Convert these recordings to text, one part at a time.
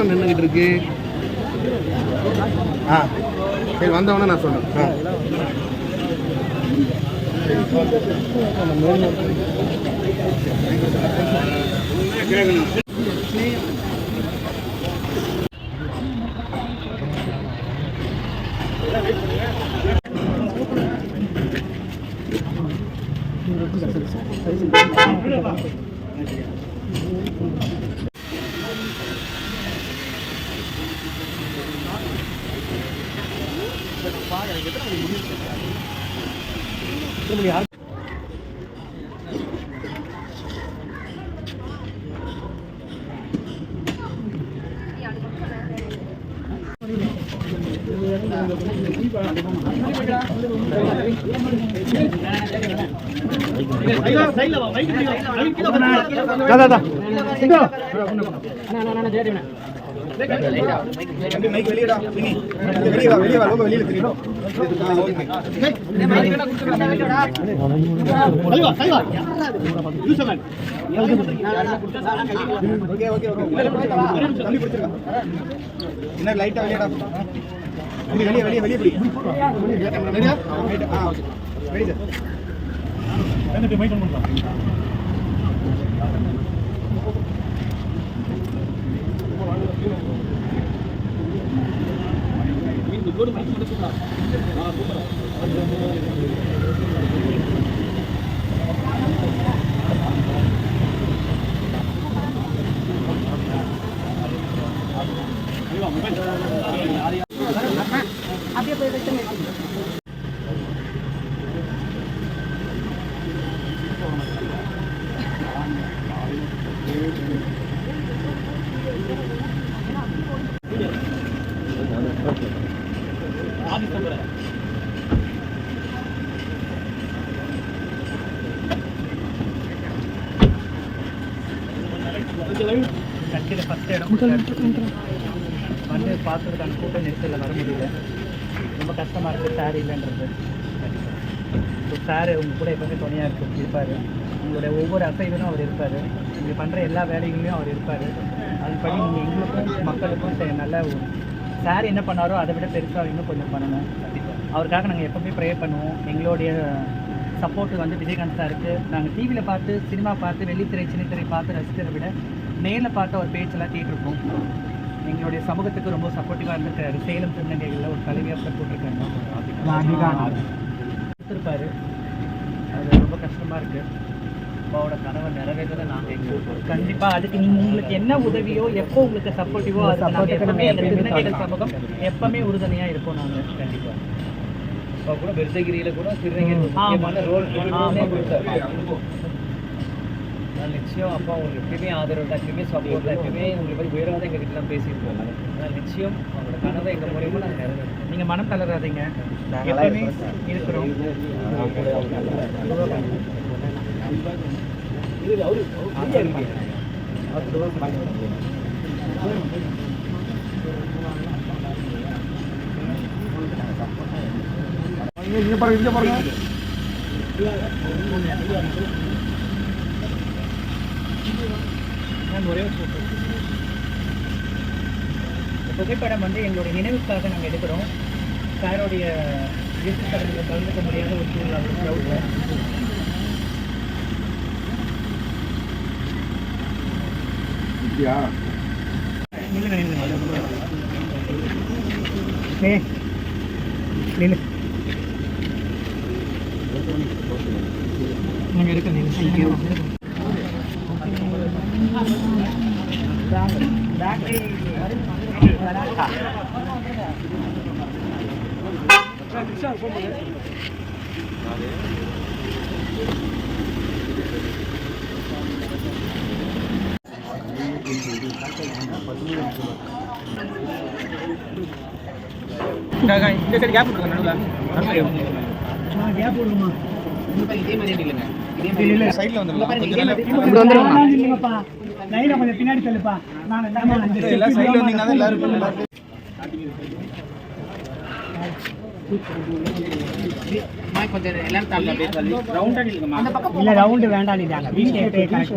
நின்றுகிட்டு இருக்கு. சரி வந்தவொடனே நான் சொல்றேன். லைட்டா வெளியடா வெளிய வெளிய வெளிய வெளிய ரெடியா ரெடி சார் எனக்கு மைக் ஆன் பண்ணலாம். இந்த போர்டு மைக் போடுறா. சூப்பரா அப்படியே போய் வெச்சு கட்சியில் ஃபஸ்ட் இடம் வந்து பார்த்துருக்காங்க. கூட்டம் நெரிசலில் வர முடியல. ரொம்ப கஷ்டமாக இருக்குது சார் இல்லைன்றது. ஸோ சார் உங்கள் கூட எப்போவுமே துணையாக இருப்பார். உங்களுடைய ஒவ்வொரு அசைவிலும் அவர் இருப்பார். நீங்கள் பண்ணுற எல்லா வேலைகளையும் அவர் இருப்பார். அதுபடி நீங்கள் எங்களுக்கும் மக்களுக்கும் நல்ல சார் என்ன பண்ணாரோ அதை விட பெருசாக இன்னும் கொஞ்சம் பண்ணணும். அவருக்காக நாங்கள் எப்போவுமே ப்ரே பண்ணுவோம். எங்களுடைய சப்போர்ட்டு வந்து விஜயகாந்த் சாருக்கு நாங்கள் டிவியில் பார்த்து சினிமா பார்த்து வெள்ளித்திரை சின்னத்திரை பார்த்து ரசிக்கிறதை விட நேரில் பார்த்து அவர் பேச்செல்லாம் கேட்டிருக்கோம். எங்களுடைய சமூகத்துக்கு ரொம்ப சப்போர்ட்டிவாக இருந்திருக்காரு. சேலம் திருநங்கைகளில் ஒரு தலைவியாக போட்டிருக்காங்க கொடுத்துருப்பாரு. அது ரொம்ப கஷ்டமாக இருக்குது. அப்பாவோட கனவை நிறைவேற்ற நாங்கள் எங்களுக்கு கண்டிப்பாக அதுக்கு நீங்கள் உங்களுக்கு என்ன உதவியோ எப்போ உங்களுக்கு சப்போர்ட்டிவோ அது நாங்கள் எப்பவுமே அந்த திருநங்கைகள் சமூகம் எப்பவுமே உறுதுணையாக இருப்போம். நாங்கள் கண்டிப்பாக இப்போ கூட பெருசகிரியில் கூட திருநங்கைகள் ரோல் நிச்சயம் அப்பா உங்களுக்கு எப்பயுமே ஆதரவு தான், எப்பயுமே சப்போர்ட் தான், எப்பயுமே உங்களுக்கு போய் உயர்வாக தான் எங்கள் வீட்டிலாம் பேசியிருக்கோம். அதனால் நிச்சயம் அவங்களோட கனவை எங்கள் மூலியமாக நாங்கள் நிறைவேறோம். நீங்கள் மனம் தளராதீங்க, எப்பயுமே இருக்கிறோம். இங்கே பாருங்க, இங்கே பாருங்க. ஒரே புகைப்படம் வந்து எங்களுடைய நினைவுக்காக நாங்கள் எடுக்கிறோம். சாரோடைய இயற்கை கடலில் கலந்துக்க முடியாத ஒரு சூழ்நிலை. நாங்கள் இருக்க இந்த சைடு கேப் விட்டுருங்க நடுவில். கேப் விடுமா? இதே மாதிரி இல்லைங்க. இதே சைடில் வந்துருங்க. இப்படி வந்துருங்க. இல்லைங்கப்பா. லைனை கொஞ்சம் பின்னாடி தள்ளுப்பா. நான் எல்லாம் சைடில் வந்தீங்கன்னா தான் எல்லாரும் கொஞ்சம் எல்லாரும் தள்ளி ரவுண்டா நில்லுங்கம்மா. அந்த பக்கம் இல்ல ரவுண்ட் வேண்டாம் நீங்க வீடியோ கரெக்ட்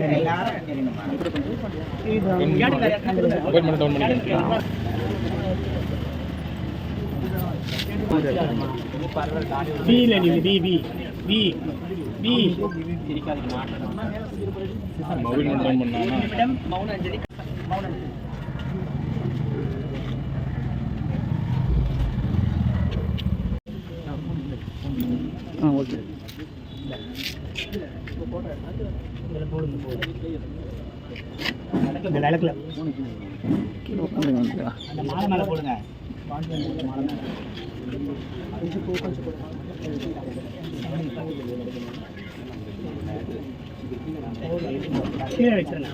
பீல நீங்க பி பி பி பி இருக்காதீங்கம்மா. மௌன டவுன் பண்ணானா மௌன அஞ்சலி மௌன ஓகே. இந்த விளக்குல அந்த மாலை மேலே போடுங்க. கீழே வச்சிருங்க.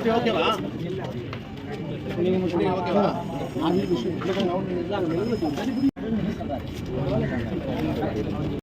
ஓகேவா?